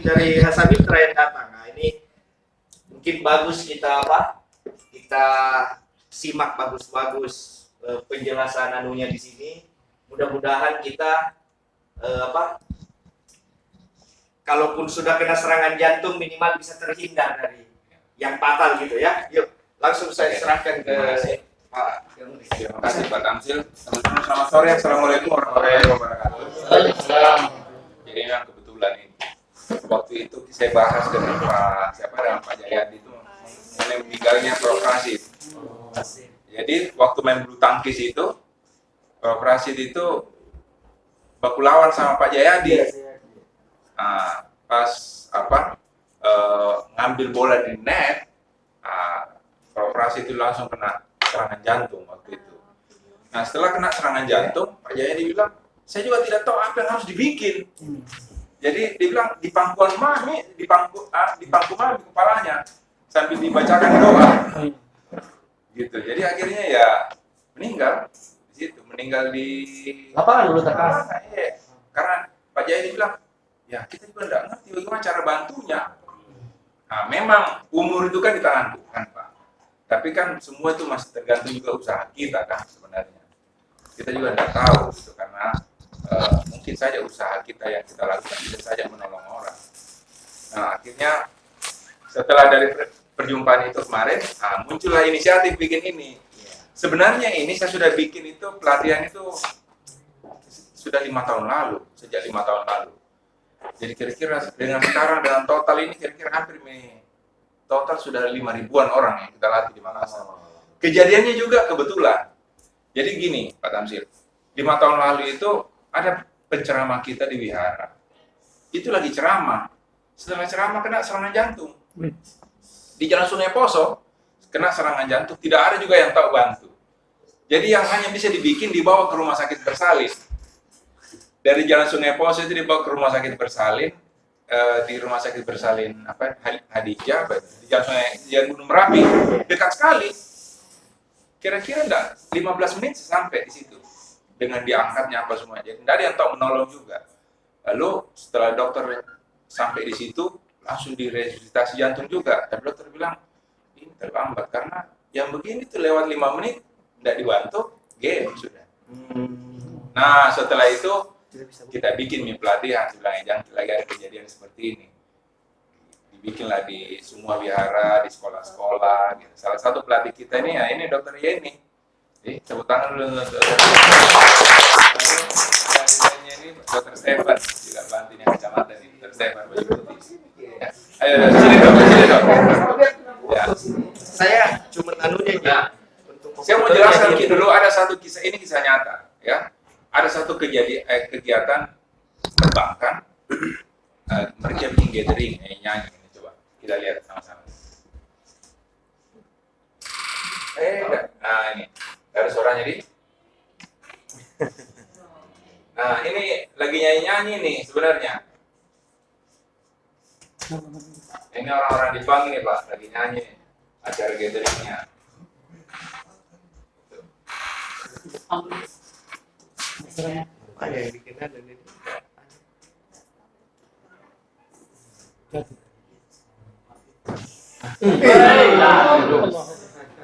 dari Hasamitra yang datang. Nah, ini mungkin bagus kita kita simak bagus-bagus penjelasan anunya di sini. Mudah-mudahan kita kalaupun sudah kena serangan jantung minimal bisa terhindar dari yang fatal gitu ya. Yuk, langsung saya serahkan ke Pak. Terima kasih Pak Tamsil. Teman-teman selamat sore. Assalamualaikum warahmatullahi wabarakatuh. Jadi memang kebetulan ini waktu itu saya bahas dengan Pak Jayadi itu mengenai meninggalnya Prof. Rashid. Jadi waktu main bulu tangkis itu Prof. Rashid itu baku lawan sama Pak Jayadi. Nah, pas ngambil bola di net, Prof. Rashid itu langsung kena serangan jantung waktu itu. Nah, setelah kena serangan jantung, Pak Jayadi bilang, saya juga tidak tahu apa yang harus dibikin. Jadi dia bilang di pangkuan mami, di pangku mami kepalanya sambil dibacakan doa. Gitu. Jadi akhirnya ya meninggal di situ, meninggal di Lapangan dulu terkas. Karena Pak Jayadi bilang, ya kita juga tidak ngerti bagaimana cara bantunya. Nah, memang umur itu kan di tangan Tuhan, Pak. Tapi kan semua itu masih tergantung juga usaha kita kan sebenarnya. Kita juga tidak tahu gitu, karena mungkin saja usaha kita yang kita lakukan bisa saja menolong orang. Nah, akhirnya setelah dari perjumpaan itu kemarin, muncullah inisiatif bikin ini. Sebenarnya ini saya sudah bikin itu pelatihan itu sudah 5 tahun lalu, sejak 5 tahun lalu. Jadi kira-kira dengan sekarang dengan total ini kira-kira hampir total sudah 5 ribuan orang yang kita latih di Makassar. Kejadiannya juga kebetulan. Jadi gini Pak Tamsil, 5 tahun lalu itu ada penceramah kita di wihara. Itu lagi ceramah. Setelah ceramah kena serangan jantung. Di Jalan Sungai Poso kena serangan jantung, tidak ada juga yang tahu bantu. Jadi yang hanya bisa dibikin dibawa ke rumah sakit bersalin. Dari Jalan Sungai Poso itu dibawa ke rumah sakit bersalin, di rumah sakit bersalin Hadijah, di Jalan Gunung Merapi, dekat sekali. Kira-kira enggak 15 menit sampai di situ dengan diangkatnya apa semua. Jadi tidak ada yang tahu menolong juga. Lalu setelah dokter sampai di situ langsung diresusitasi jantung juga. Dan dokter bilang ini terlambat karena yang begini tuh lewat 5 menit tidak dibantu, game sudah. Nah setelah itu kita bikin pelatihan, sebenarnya jangan lagi ada kejadian seperti ini. Dibikinlah di semua wihara, di sekolah-sekolah. Gitu. Salah satu pelatih kita ini, ya ini Dokter Yeni. Tepuk tangan dulu untuk pelatihnya ini Dokter Stefan, juga pelatihnya kecamatan ini, Dokter Stefan baju putih. Ya. Ayo, sini dok. Ya. Saya cuma anunya ya. Saya mau jelaskan dulu ada satu kisah, ini kisah nyata, ya. Ada satu kegiatan perbankan, mereka bikin gathering, nyanyi. Coba kita lihat sama-sama. Nah ini, ada suaranya di. Nah ini lagi nyanyi nih sebenarnya. Ini orang-orang di bank ini Pak, lagi nyanyi acara gatheringnya. Ada yang bikin ada nih.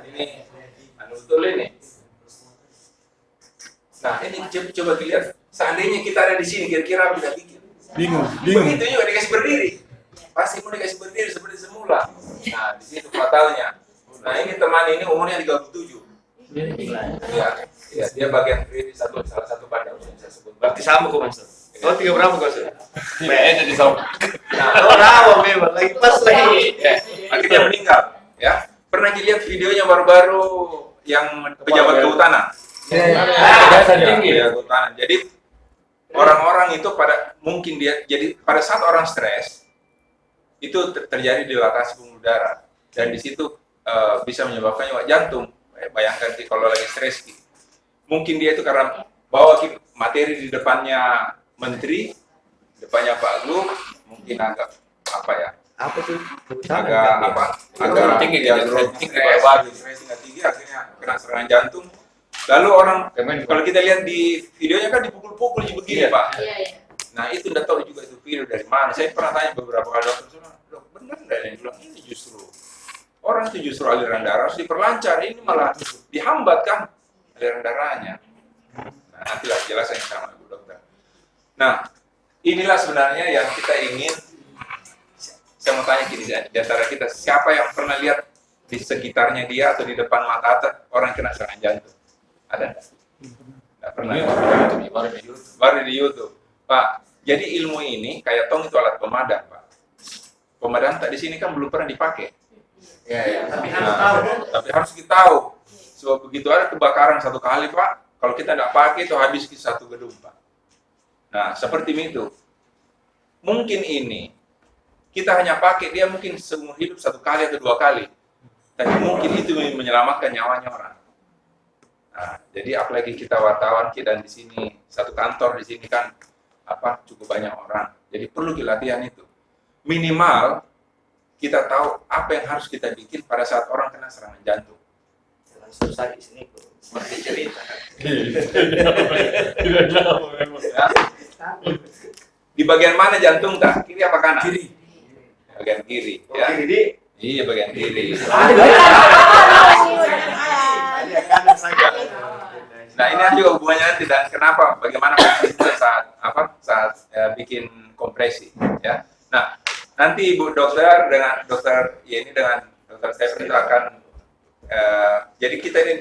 Ini betul ini. Nah ini coba dilihat. Seandainya kita ada di sini, kira-kira bisa bikin. Bingung. Begitu juga dikasih berdiri. Pasti mau dikasih berdiri seperti semula. Nah di situ fatalnya. Nah ini teman ini umurnya 37. Ya, dia bagian kiri salah satu pada saya sebut. Berarti sama kok Mas. Oh, 3 berapa kok? Beda di sana. Nah, Rawa memang lagi pas lagi. akhirnya meninggal. Ya, pernah dilihat videonya baru-baru yang pejabat kehutanan. Ya, kehutanan. Jadi orang-orang itu mungkin jadi pada saat orang stres itu terjadi dilatasi pembuluh darah dan di situ bisa menyebabkan jantung. Bayangkan kalau lagi stres, mungkin dia itu karena bawa materi di depannya menteri, depannya Pak Gub, mungkin agak Apa tuh? agak tinggi ya, stres tinggi, akhirnya kena serangan jantung. Lalu orang, kalau kita lihat di videonya kan dipukul-pukul begini Pak. Nah itu udah tahu juga itu video dari mana. Saya pernah tanya beberapa kali dokter, dok benar nggak yang bilang ini justru orang itu justru aliran darah harus diperlancar, ini malah dihambat kan aliran darahnya. Nah nantilah jelasin sama ibu dokter. Nah inilah sebenarnya yang kita ingin. Saya mau tanya gini di antara kita, siapa yang pernah lihat di sekitarnya dia atau di depan mata orang kena serangan jantung? Ada nggak? Nggak pernah. Baru di YouTube. Pak, jadi ilmu ini kayak tong itu alat pemadam, Pak. Pemadam tak di sini kan belum pernah dipakai. Ya. Tapi harus tahu. Tapi harus kita tahu. Sebab begitu ada kebakaran satu kali, Pak, kalau kita tidak pakai itu habis di satu gedung, Pak. Nah, seperti itu. Mungkin ini kita hanya pakai dia mungkin seumur hidup satu kali atau dua kali. Tapi mungkin itu menyelamatkan nyawanya orang. Nah, jadi apalagi kita wartawan dan di sini satu kantor di sini kan cukup banyak orang. Jadi perlu latihan itu. Minimal kita tahu apa yang harus kita bikin pada saat orang kena serangan jantung. Jangan susah di sini kok. Seperti cerita. Ya. Di bagian mana jantung tak? Kiri apa kanan? Kiri. Bagian kiri. Ya. Jadi Iya bagian kiri. Nah ini juga hubungannya nanti dan kenapa, bagaimana saat bikin kompresi, ya. Nah nanti ibu dokter dengan dokter dengan dokter Stephen itu akan jadi kita ini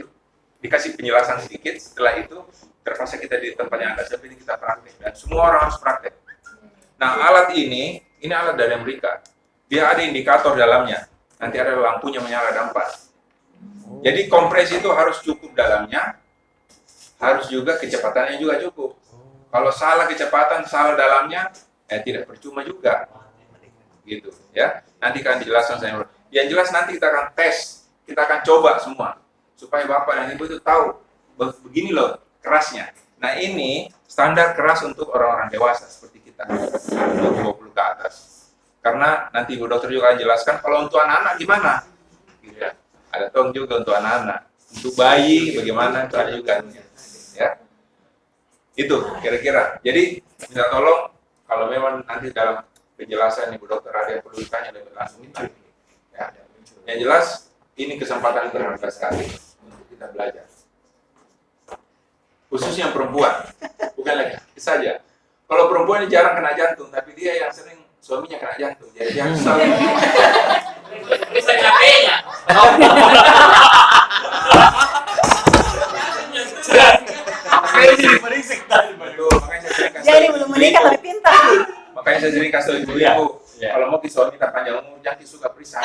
dikasih penjelasan sedikit. Setelah itu terpaksa kita di tempat yang ada seperti kita praktek dan semua orang harus praktek. Nah alat ini alat dari Amerika. Dia ada indikator dalamnya. Nanti ada lampunya menyala dan pas. Jadi kompresi itu harus cukup dalamnya, harus juga kecepatannya juga cukup. Kalau salah kecepatan, salah dalamnya, tidak percuma juga. Gitu, ya. Nanti akan dijelaskan saya. Yang jelas nanti kita akan tes, kita akan coba semua supaya Bapak dan Ibu itu tahu begini loh kerasnya. Nah, ini standar keras untuk orang-orang dewasa seperti kita. 20 ke atas. Karena nanti ibu dokter juga akan jelaskan kalau untuk anak-anak gimana. Gitu ya. Ada tong juga untuk anak-anak. Untuk bayi bagaimana itu ada juga. Ya. Itu kira-kira. Jadi minta tolong kalau memang nanti dalam penjelasan ibu dokter ada yang perlu ditanya lebih langsung ditanya. Ya. Yang jelas ini kesempatan berharga sekali untuk kita belajar. Khususnya perempuan. Bukan lagi saja. Kalau perempuan ini jarang kena jantung, tapi dia yang sering suaminya kena jantung, jadi dia harus selalu Bisa nyapenya. Jadi belum menikah tapi pintar. makanya saya sering kasih tahu ibu-ibu, kalau mau suami kita panjang umur, jangan suka periksa.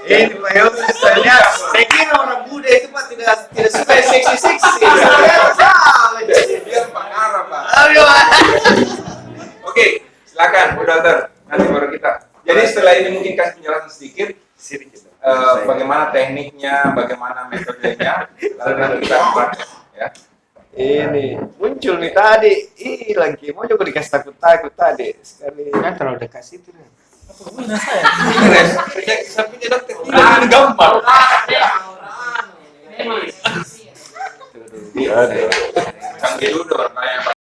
ini Pak Yogi, saya kira orang Buddha itu Pak tidak suka seksi-seksi. Dia pengarah, Pak. Oke, silakan Bu Dokter. Nanti baru kita. Jadi setelah ini mungkin kasih penjelasan sedikit bagaimana tekniknya, bagaimana metodenya, lalu nanti kita praktek, ya. Ini muncul nih tadi, hilang mau juga dikasih takut tadi sekali. Kan terlalu dekat situ. Sapinya dokter. Gambar. Canggih dulu, tanya Pak.